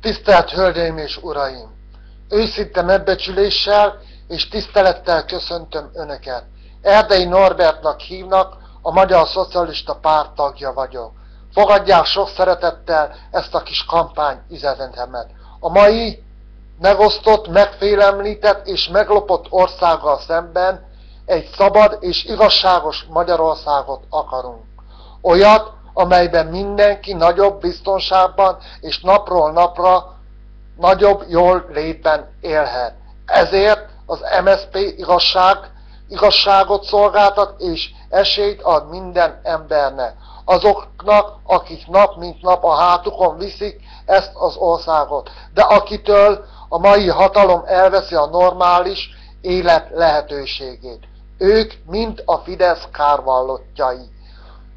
Tisztelt Hölgyeim és Uraim! Őszinte megbecsüléssel és tisztelettel köszöntöm Önöket. Erdei Norbertnak hívnak, a Magyar Szocialista Párt tagja vagyok. Fogadják sok szeretettel ezt a kis kampány üzenetemet. A mai megosztott, megfélemlített és meglopott országgal szemben egy szabad és igazságos Magyarországot akarunk. Olyat, amelyben mindenki nagyobb biztonságban és napról napra nagyobb jól létben élhet. Ezért az MSZP igazságot szolgáltat és esélyt ad minden embernek. Azoknak, akik nap mint nap a hátukon viszik ezt az országot, de akitől a mai hatalom elveszi a normális élet lehetőségét. Ők mind a Fidesz kárvallottjai.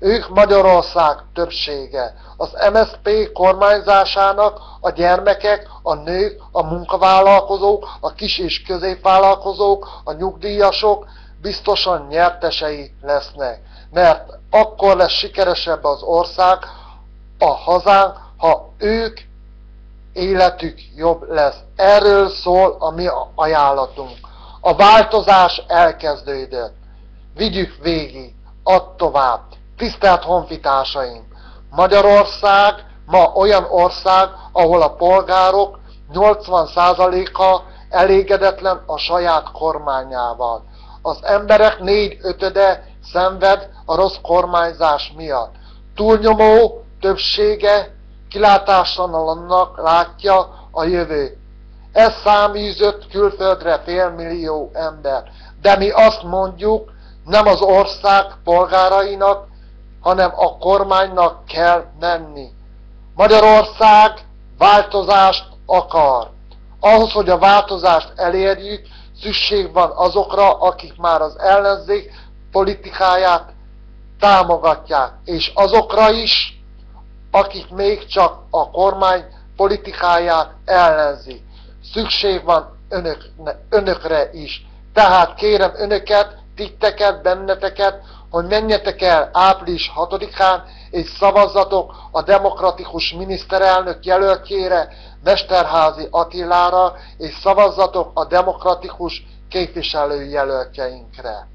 Ők Magyarország többsége. Az MSZP kormányzásának a gyermekek, a nők, a munkavállalkozók, a kis- és középvállalkozók, a nyugdíjasok biztosan nyertesei lesznek. Mert akkor lesz sikeresebb az ország, a hazánk, ha ők életük jobb lesz. Erről szól a mi ajánlatunk. A változás elkezdődött. Vigyük végig, add tovább. Tisztelt honfitársaim! Magyarország ma olyan ország, ahol a polgárok 80%-a elégedetlen a saját kormányával. Az emberek 4/5 szenved a rossz kormánzás miatt. Túlnyomó többsége kilátástalannak látja a jövőt. Ez száműzött külföldre 500 000 ember. De mi azt mondjuk, nem az ország polgárainak, hanem a kormánynak kell menni. Magyarország változást akar. Ahhoz, hogy a változást elérjük, szükség van azokra, akik már az ellenzék politikáját támogatják, és azokra is, akik még csak a kormány politikáját ellenzik. Szükség van önökre is. Tehát kérem önöket, titteket, benneteket, hogy menjetek el április 6-án, és szavazzatok a demokratikus miniszterelnök jelöltjére, Mesterházy Attilára, és szavazzatok a demokratikus képviselőjelöltjeinkre.